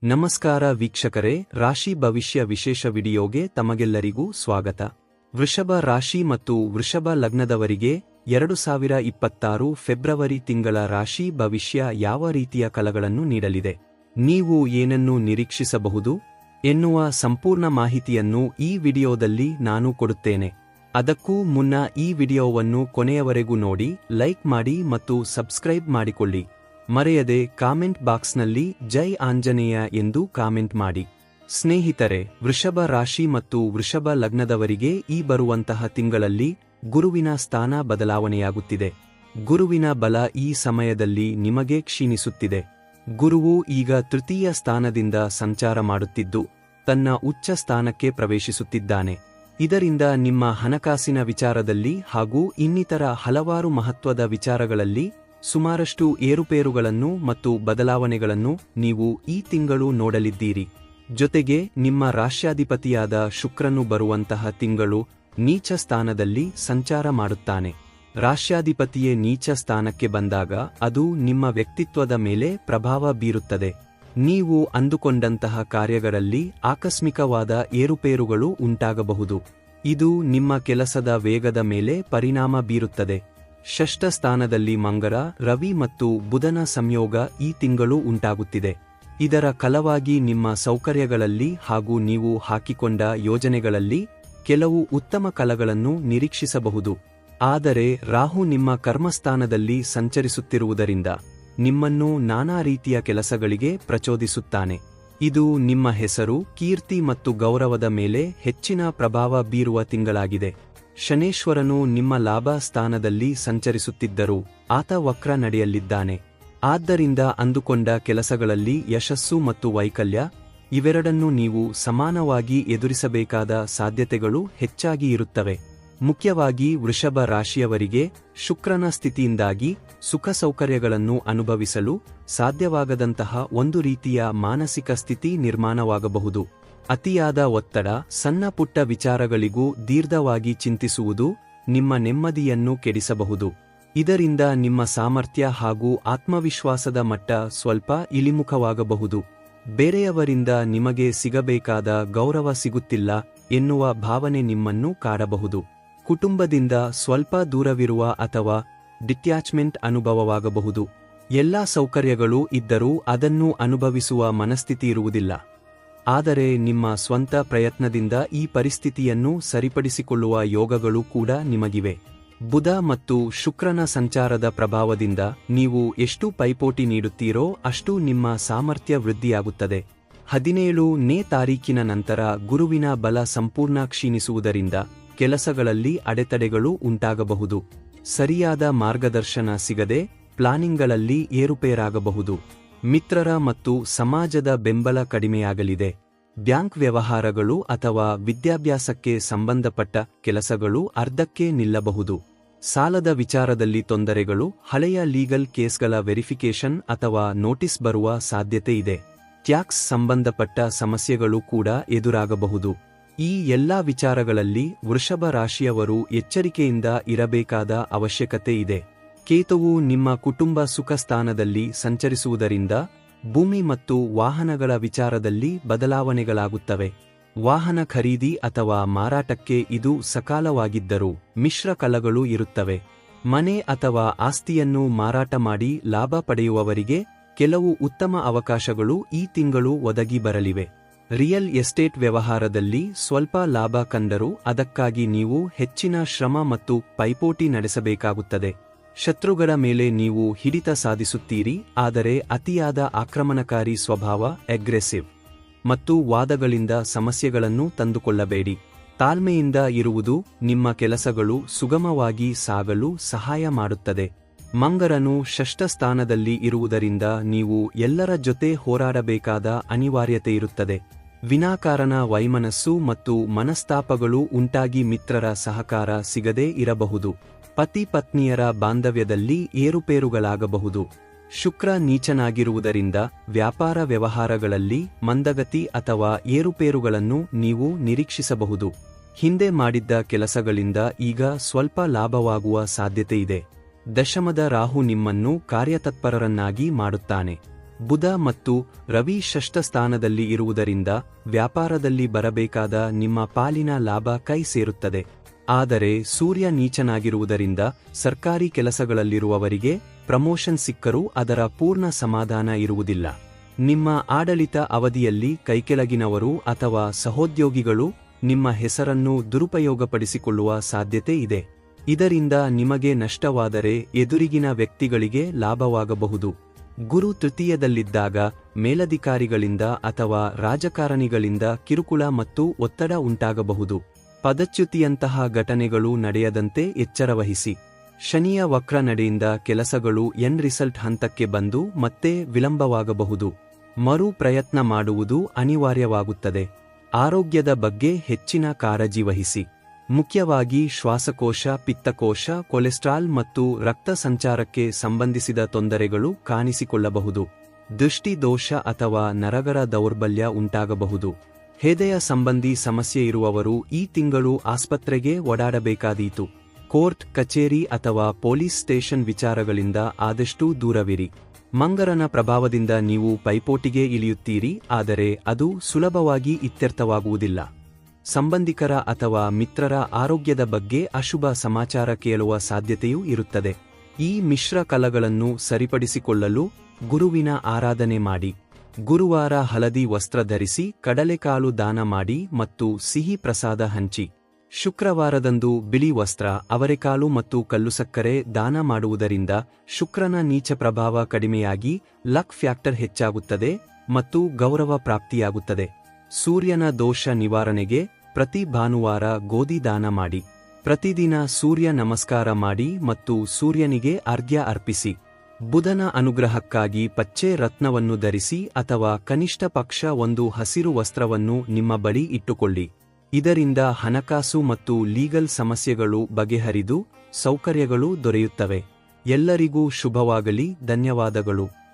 ನಮಸ್ಕಾರ ವೀಕ್ಷಕರೇ, ರಾಶಿ ಭವಿಷ್ಯ ವಿಶೇಷ ವಿಡಿಯೋಗೆ ತಮಗೆಲ್ಲರಿಗೂ ಸ್ವಾಗತ. ವೃಷಭ ರಾಶಿ ಮತ್ತು ವೃಷಭ ಲಗ್ನದವರಿಗೆ 2026 ಫೆಬ್ರವರಿ ತಿಂಗಳ ರಾಶಿ ಭವಿಷ್ಯ ಯಾವ ರೀತಿಯ ಫಲಗಳನ್ನು ನೀಡಲಿದೆ, ನೀವು ಏನನ್ನು ನಿರೀಕ್ಷಿಸಬಹುದು ಎನ್ನುವ ಸಂಪೂರ್ಣ ಮಾಹಿತಿಯನ್ನು ಈ ವಿಡಿಯೋದಲ್ಲಿ ನಾನು ಕೊಡುತ್ತೇನೆ. ಅದಕ್ಕೂ ಮುನ್ನ ಈ ವಿಡಿಯೋವನ್ನು ಕೊನೆಯವರೆಗೂ ನೋಡಿ, ಲೈಕ್ ಮಾಡಿ ಮತ್ತು ಸಬ್ಸ್ಕ್ರೈಬ್ ಮಾಡಿಕೊಳ್ಳಿ. ಮರೆಯದೆ ಕಾಮೆಂಟ್ ಬಾಕ್ಸ್ನಲ್ಲಿ ಜೈ ಆಂಜನೇಯ ಎಂದು ಕಾಮೆಂಟ್ ಮಾಡಿ. ಸ್ನೇಹಿತರೆ, ವೃಷಭ ರಾಶಿ ಮತ್ತು ವೃಷಭ ಲಗ್ನದವರಿಗೆ ಈ ಬರುವಂತಹ ತಿಂಗಳಲ್ಲಿ ಗುರುವಿನ ಸ್ಥಾನ ಬದಲಾವಣೆಯಾಗುತ್ತಿದೆ. ಗುರುವಿನ ಬಲ ಈ ಸಮಯದಲ್ಲಿ ನಿಮಗೆ ಕ್ಷೀಣಿಸುತ್ತಿದೆ. ಗುರುವು ಈಗ ತೃತೀಯ ಸ್ಥಾನದಿಂದ ಸಂಚಾರ ಮಾಡುತ್ತಿದ್ದು ತನ್ನ ಉಚ್ಚ ಸ್ಥಾನಕ್ಕೆ ಪ್ರವೇಶಿಸುತ್ತಿದ್ದಾನೆ. ಇದರಿಂದ ನಿಮ್ಮ ಹಣಕಾಸಿನ ವಿಚಾರದಲ್ಲಿ ಹಾಗೂ ಇನ್ನಿತರ ಹಲವಾರು ಮಹತ್ವದ ವಿಚಾರಗಳಲ್ಲಿ ಸುಮಾರಷ್ಟು ಏರುಪೇರುಗಳನ್ನು ಮತ್ತು ಬದಲಾವಣೆಗಳನ್ನು ನೀವು ಈ ತಿಂಗಳು ನೋಡಲಿದ್ದೀರಿ. ಜೊತೆಗೆ ನಿಮ್ಮ ರಾಶ್ಯಾಧಿಪತಿಯಾದ ಶುಕ್ರನು ಬರುವಂತಹ ತಿಂಗಳು ನೀಚ ಸ್ಥಾನದಲ್ಲಿ ಸಂಚಾರ ಮಾಡುತ್ತಾನೆ. ರಾಶ್ಯಾಧಿಪತಿಯೇ ನೀಚ ಸ್ಥಾನಕ್ಕೆ ಬಂದಾಗ ಅದು ನಿಮ್ಮ ವ್ಯಕ್ತಿತ್ವದ ಮೇಲೆ ಪ್ರಭಾವ ಬೀರುತ್ತದೆ. ನೀವು ಅಂದುಕೊಂಡಂತಹ ಕಾರ್ಯಗಳಲ್ಲಿ ಆಕಸ್ಮಿಕವಾದ ಏರುಪೇರುಗಳು ಉಂಟಾಗಬಹುದು. ಇದು ನಿಮ್ಮ ಕೆಲಸದ ವೇಗದ ಮೇಲೆ ಪರಿಣಾಮ ಬೀರುತ್ತದೆ. ಷಷ್ಠ ಸ್ಥಾನದಲ್ಲಿ ಮಂಗಳ, ರವಿ ಮತ್ತು ಬುಧನ ಸಂಯೋಗ ಈ ತಿಂಗಳು ಉಂಟಾಗುತ್ತಿದೆ. ಇದರ ಫಲವಾಗಿ ನಿಮ್ಮ ಸೌಕರ್ಯಗಳಲ್ಲಿ ಹಾಗೂ ನೀವು ಹಾಕಿಕೊಂಡ ಯೋಜನೆಗಳಲ್ಲಿ ಕೆಲವು ಉತ್ತಮ ಫಲಗಳನ್ನು ನಿರೀಕ್ಷಿಸಬಹುದು. ಆದರೆ ರಾಹು ನಿಮ್ಮ ಕರ್ಮಸ್ಥಾನದಲ್ಲಿ ಸಂಚರಿಸುತ್ತಿರುವುದರಿಂದ ನಿಮ್ಮನ್ನು ನಾನಾ ರೀತಿಯ ಕೆಲಸಗಳಿಗೆ ಪ್ರಚೋದಿಸುತ್ತಾನೆ. ಇದು ನಿಮ್ಮ ಹೆಸರು, ಕೀರ್ತಿ ಮತ್ತು ಗೌರವದ ಮೇಲೆ ಹೆಚ್ಚಿನ ಪ್ರಭಾವ ಬೀರುವ ತಿಂಗಳಾಗಿದೆ. ಶನೇಶ್ವರನು ನಿಮ್ಮ ಲಾಭ ಸ್ಥಾನದಲ್ಲಿ ಸಂಚರಿಸುತ್ತಿದ್ದರೂ ಆತ ವಕ್ರ ನಡೆಯಲಿದ್ದಾನೆ. ಆದ್ದರಿಂದ ಅಂದುಕೊಂಡ ಕೆಲಸಗಳಲ್ಲಿ ಯಶಸ್ಸು ಮತ್ತು ವೈಕಲ್ಯ ಇವೆರಡನ್ನೂ ನೀವು ಸಮಾನವಾಗಿ ಎದುರಿಸಬೇಕಾದ ಸಾಧ್ಯತೆಗಳು ಹೆಚ್ಚಾಗಿ ಇರುತ್ತವೆ. ಮುಖ್ಯವಾಗಿ ವೃಷಭ ರಾಶಿಯವರಿಗೆ ಶುಕ್ರನ ಸ್ಥಿತಿಯಿಂದಾಗಿ ಸುಖ ಸೌಕರ್ಯಗಳನ್ನು ಅನುಭವಿಸಲು ಸಾಧ್ಯವಾಗದಂತಹ ಒಂದು ರೀತಿಯ ಮಾನಸಿಕ ಸ್ಥಿತಿ ನಿರ್ಮಾಣವಾಗಬಹುದು. ಅತಿಯಾದ ಒತ್ತಡ, ಸಣ್ಣ ಪುಟ್ಟ ವಿಚಾರಗಳಿಗೂ ದೀರ್ಘವಾಗಿ ಚಿಂತಿಸುವುದು ನಿಮ್ಮ ನೆಮ್ಮದಿಯನ್ನು ಕೆಡಿಸಬಹುದು. ಇದರಿಂದ ನಿಮ್ಮ ಸಾಮರ್ಥ್ಯ ಹಾಗೂ ಆತ್ಮವಿಶ್ವಾಸದ ಮಟ್ಟ ಸ್ವಲ್ಪ ಇಳಿಮುಖವಾಗಬಹುದು. ಬೇರೆಯವರಿಂದ ನಿಮಗೆ ಸಿಗಬೇಕಾದ ಗೌರವ ಸಿಗುತ್ತಿಲ್ಲ ಎನ್ನುವ ಭಾವನೆ ನಿಮ್ಮನ್ನು ಕಾಡಬಹುದು. ಕುಟುಂಬದಿಂದ ಸ್ವಲ್ಪ ದೂರವಿರುವ ಅಥವಾ ಡಿಟ್ಯಾಚ್ಮೆಂಟ್ ಅನುಭವವಾಗಬಹುದು. ಎಲ್ಲಾ ಸೌಕರ್ಯಗಳು ಇದ್ದರೂ ಅದನ್ನು ಅನುಭವಿಸುವ ಮನಸ್ಥಿತಿ ಇರುವುದಿಲ್ಲ. ಆದರೆ ನಿಮ್ಮ ಸ್ವಂತ ಪ್ರಯತ್ನದಿಂದ ಈ ಪರಿಸ್ಥಿತಿಯನ್ನು ಸರಿಪಡಿಸಿಕೊಳ್ಳುವ ಯೋಗಗಳು ಕೂಡ ನಿಮಗಿವೆ. ಬುಧ ಮತ್ತು ಶುಕ್ರನ ಸಂಚಾರದ ಪ್ರಭಾವದಿಂದ ನೀವು ಎಷ್ಟು ಪೈಪೋಟಿ ನೀಡುತ್ತೀರೋ ಅಷ್ಟು ನಿಮ್ಮ ಸಾಮರ್ಥ್ಯ ವೃದ್ಧಿಯಾಗುತ್ತದೆ. 17ನೇ ತಾರೀಕಿನ ನಂತರ ಗುರುವಿನ ಬಲ ಸಂಪೂರ್ಣ ಕ್ಷೀಣಿಸುವುದರಿಂದ ಕೆಲಸಗಳಲ್ಲಿ ಅಡೆತಡೆಗಳು ಉಂಟಾಗಬಹುದು. ಸರಿಯಾದ ಮಾರ್ಗದರ್ಶನ ಸಿಗದೆ ಪ್ಲಾನಿಂಗ್ಗಳಲ್ಲಿ ಏರುಪೇರಾಗಬಹುದು. ಮಿತ್ರರ ಮತ್ತು ಸಮಾಜದ ಬೆಂಬಲ ಕಡಿಮೆಯಾಗಲಿದೆ. ಬ್ಯಾಂಕ್ ವ್ಯವಹಾರಗಳು ಅಥವಾ ವಿದ್ಯಾಭ್ಯಾಸಕ್ಕೆ ಸಂಬಂಧಪಟ್ಟ ಕೆಲಸಗಳು ಅರ್ಧಕ್ಕೆ ನಿಲ್ಲಬಹುದು. ಸಾಲದ ವಿಚಾರದಲ್ಲಿ ತೊಂದರೆಗಳು, ಹಳೆಯ ಲೀಗಲ್ ಕೇಸ್ಗಳ ವೆರಿಫಿಕೇಷನ್ ಅಥವಾ ನೋಟಿಸ್ ಬರುವ ಸಾಧ್ಯತೆ ಇದೆ. ಟ್ಯಾಕ್ಸ್ ಸಂಬಂಧಪಟ್ಟ ಸಮಸ್ಯೆಗಳು ಕೂಡ ಎದುರಾಗಬಹುದು. ಈ ಎಲ್ಲಾ ವಿಚಾರಗಳಲ್ಲಿ ವೃಷಭ ರಾಶಿಯವರು ಎಚ್ಚರಿಕೆಯಿಂದ ಇರಬೇಕಾದ ಅವಶ್ಯಕತೆ ಇದೆ. ಕೇತುವು ನಿಮ್ಮ ಕುಟುಂಬ ಸುಖ ಸ್ಥಾನದಲ್ಲಿ ಸಂಚರಿಸುವುದರಿಂದ ಭೂಮಿ ಮತ್ತು ವಾಹನಗಳ ವಿಚಾರದಲ್ಲಿ ಬದಲಾವಣೆಗಳಾಗುತ್ತವೆ. ವಾಹನ ಖರೀದಿ ಅಥವಾ ಮಾರಾಟಕ್ಕೆ ಇದು ಸಕಾಲವಾಗಿದ್ದರೂ ಮಿಶ್ರ ಫಲಗಳು ಇರುತ್ತವೆ. ಮನೆ ಅಥವಾ ಆಸ್ತಿಯನ್ನು ಮಾರಾಟ ಮಾಡಿ ಲಾಭ ಪಡೆಯುವವರಿಗೆ ಕೆಲವು ಉತ್ತಮ ಅವಕಾಶಗಳು ಈ ತಿಂಗಳು ಒದಗಿ ಬರಲಿವೆ. ರಿಯಲ್ ಎಸ್ಟೇಟ್ ವ್ಯವಹಾರದಲ್ಲಿ ಸ್ವಲ್ಪ ಲಾಭ ಕಂಡರೂ ಅದಕ್ಕಾಗಿ ನೀವು ಹೆಚ್ಚಿನ ಶ್ರಮ ಮತ್ತು ಪೈಪೋಟಿ ನಡೆಸಬೇಕಾಗುತ್ತದೆ. ಶತ್ರುಗಳ ಮೇಲೆ ನೀವು ಹಿಡಿತ ಸಾಧಿಸುತ್ತೀರಿ, ಆದರೆ ಅತಿಯಾದ ಆಕ್ರಮಣಕಾರಿ ಸ್ವಭಾವ, ಅಗ್ರೆಸಿವ್ ಮತ್ತು ವಾದಗಳಿಂದ ಸಮಸ್ಯೆಗಳನ್ನು ತಂದುಕೊಳ್ಳಬೇಡಿ. ತಾಳ್ಮೆಯಿಂದ ಇರುವುದು ನಿಮ್ಮ ಕೆಲಸಗಳು ಸುಗಮವಾಗಿ ಸಾಗಲು ಸಹಾಯ ಮಾಡುತ್ತದೆ. ಮಂಗಳನು ಷಷ್ಠ ಸ್ಥಾನದಲ್ಲಿ ಇರುವುದರಿಂದ ನೀವು ಎಲ್ಲರ ಜೊತೆ ಹೋರಾಡಬೇಕಾದ ಅನಿವಾರ್ಯತೆ ಇರುತ್ತದೆ. ವಿನಾಕಾರಣ ವೈಮನಸ್ಸು ಮತ್ತು ಮನಸ್ತಾಪಗಳು ಉಂಟಾಗಿ ಮಿತ್ರರ ಸಹಕಾರ ಸಿಗದೇ ಇರಬಹುದು. ಪತಿ ಪತ್ನಿಯರ ಬಾಂಧವ್ಯದಲ್ಲಿ ಏರುಪೇರುಗಳಾಗಬಹುದು. ಶುಕ್ರ ನೀಚನಾಗಿರುವುದರಿಂದ ವ್ಯಾಪಾರ ವ್ಯವಹಾರಗಳಲ್ಲಿ ಮಂದಗತಿ ಅಥವಾ ಏರುಪೇರುಗಳನ್ನು ನೀವು ನಿರೀಕ್ಷಿಸಬಹುದು. ಹಿಂದೆ ಮಾಡಿದ್ದ ಕೆಲಸಗಳಿಂದ ಈಗ ಸ್ವಲ್ಪ ಲಾಭವಾಗುವ ಸಾಧ್ಯತೆಯಿದೆ. ದಶಮದ ರಾಹು ನಿಮ್ಮನ್ನು ಕಾರ್ಯತತ್ಪರರನ್ನಾಗಿ ಮಾಡುತ್ತಾನೆ. ಬುಧ ಮತ್ತು ರವಿ ಷಷ್ಠ ಸ್ಥಾನದಲ್ಲಿ ಇರುವುದರಿಂದ ವ್ಯಾಪಾರದಲ್ಲಿ ಬರಬೇಕಾದ ನಿಮ್ಮ ಪಾಲಿನ ಲಾಭ ಕೈ ಸೇರುತ್ತದೆ. ಆದರೆ ಸೂರ್ಯ ನೀಚನಾಗಿರುವುದರಿಂದ ಸರ್ಕಾರಿ ಕೆಲಸಗಳಲ್ಲಿರುವವರಿಗೆ ಪ್ರಮೋಷನ್ ಸಿಕ್ಕರೂ ಅದರ ಪೂರ್ಣ ಸಮಾಧಾನ ಇರುವುದಿಲ್ಲ. ನಿಮ್ಮ ಆಡಳಿತ ಅವಧಿಯಲ್ಲಿ ಕೈಕೆಳಗಿನವರು ಅಥವಾ ಸಹೋದ್ಯೋಗಿಗಳು ನಿಮ್ಮ ಹೆಸರನ್ನು ದುರುಪಯೋಗಪಡಿಸಿಕೊಳ್ಳುವ ಸಾಧ್ಯತೆ ಇದೆ. ಇದರಿಂದ ನಿಮಗೆ ನಷ್ಟವಾದರೆ ಎದುರಿಗಿನ ವ್ಯಕ್ತಿಗಳಿಗೆ ಲಾಭವಾಗಬಹುದು. ಗುರು ತೃತೀಯದಲ್ಲಿದ್ದಾಗ ಮೇಲಧಿಕಾರಿಗಳಿಂದ ಅಥವಾ ರಾಜಕಾರಣಿಗಳಿಂದ ಕಿರುಕುಳ ಮತ್ತು ಒತ್ತಡ ಉಂಟಾಗಬಹುದು. ಪದಚ್ಯುತಿಯಂತಹ ಘಟನೆಗಳು ನಡೆಯದಂತೆ ಎಚ್ಚರವಹಿಸಿ. ಶನಿಯ ವಕ್ರ ನಡೆಯಿಂದ ಕೆಲಸಗಳು ಎನ್ ರಿಸಲ್ಟ್ ಹಂತಕ್ಕೆ ಬಂದು ಮತ್ತೆ ವಿಳಂಬವಾಗಬಹುದು. ಮರು ಪ್ರಯತ್ನ ಮಾಡುವುದು ಅನಿವಾರ್ಯವಾಗುತ್ತದೆ. ಆರೋಗ್ಯದ ಬಗ್ಗೆ ಹೆಚ್ಚಿನ ಕಾಳಜಿ ವಹಿಸಿ. ಮುಖ್ಯವಾಗಿ ಶ್ವಾಸಕೋಶ, ಪಿತ್ತಕೋಶ, ಕೊಲೆಸ್ಟ್ರಾಲ್ ಮತ್ತು ರಕ್ತ ಸಂಚಾರಕ್ಕೆ ಸಂಬಂಧಿಸಿದ ತೊಂದರೆಗಳು ಕಾಣಿಸಿಕೊಳ್ಳಬಹುದು. ದೃಷ್ಟಿ ದೋಷ ಅಥವಾ ನರಗಳ ದೌರ್ಬಲ್ಯ ಉಂಟಾಗಬಹುದು. ಹೃದಯ ಸಂಬಂಧಿ ಸಮಸ್ಯೆ ಇರುವವರು ಈ ತಿಂಗಳು ಆಸ್ಪತ್ರೆಗೆ ಓಡಾಡಬೇಕಾದೀತು. ಕೋರ್ಟ್, ಕಚೇರಿ ಅಥವಾ ಪೊಲೀಸ್ ಸ್ಟೇಷನ್ ವಿಚಾರಗಳಿಂದ ಆದಷ್ಟೂ ದೂರವಿರಿ. ಮಂಗರನ ಪ್ರಭಾವದಿಂದ ನೀವು ಪೈಪೋಟಿಗೆ ಇಳಿಯುತ್ತೀರಿ, ಆದರೆ ಅದು ಸುಲಭವಾಗಿ ಇತ್ಯರ್ಥವಾಗುವುದಿಲ್ಲ. ಸಂಬಂಧಿಕರ ಅಥವಾ ಮಿತ್ರರ ಆರೋಗ್ಯದ ಬಗ್ಗೆ ಅಶುಭ ಸಮಾಚಾರ ಕೇಳುವ ಸಾಧ್ಯತೆಯೂ ಇರುತ್ತದೆ. ಈ ಮಿಶ್ರ ಕಲಗಳನ್ನು ಸರಿಪಡಿಸಿಕೊಳ್ಳಲು ಗುರುವಿನ ಆರಾಧನೆ ಮಾಡಿ. ಗುರುವಾರ ಹಳದಿ ವಸ್ತ್ರ ಧರಿಸಿ, ಕಡಲೆಕಾಳು ದಾನ ಮಾಡಿ ಮತ್ತು ಸಿಹಿ ಪ್ರಸಾದ ಹಂಚಿ. ಶುಕ್ರವಾರದಂದು ಬಿಳಿ ವಸ್ತ್ರ, ಅವರೆಕಾಳು ಮತ್ತು ಕಲ್ಲುಸಕ್ಕರೆ ದಾನ ಮಾಡುವುದರಿಂದ ಶುಕ್ರನ ನೀಚ ಪ್ರಭಾವ ಕಡಿಮೆಯಾಗಿ ಲಕ್ ಫ್ಯಾಕ್ಟರ್ ಹೆಚ್ಚಾಗುತ್ತದೆ ಮತ್ತು ಗೌರವ ಪ್ರಾಪ್ತಿಯಾಗುತ್ತದೆ. ಸೂರ್ಯನ ದೋಷ ನಿವಾರಣೆಗೆ ಪ್ರತಿ ಭಾನುವಾರ ಗೋಧಿ ದಾನ ಮಾಡಿ. ಪ್ರತಿದಿನ ಸೂರ್ಯ ನಮಸ್ಕಾರ ಮಾಡಿ ಮತ್ತು ಸೂರ್ಯನಿಗೆ ಅರ್ಘ್ಯ ಅರ್ಪಿಸಿ. ಬುಧನ ಅನುಗ್ರಹಕ್ಕಾಗಿ ಪಚ್ಚೆ ರತ್ನವನ್ನು ಧರಿಸಿ ಅಥವಾ ಕನಿಷ್ಠ ಪಕ್ಷ ಒಂದು ಹಸಿರು ವಸ್ತ್ರವನ್ನು ನಿಮ್ಮ ಬಳಿ ಇಟ್ಟುಕೊಳ್ಳಿ. ಇದರಿಂದ ಹಣಕಾಸು ಮತ್ತು ಲೀಗಲ್ ಸಮಸ್ಯೆಗಳು ಬಗೆಹರಿದು ಸೌಕರ್ಯಗಳು ದೊರೆಯುತ್ತವೆ. ಎಲ್ಲರಿಗೂ ಶುಭವಾಗಲಿ. ಧನ್ಯವಾದಗಳು.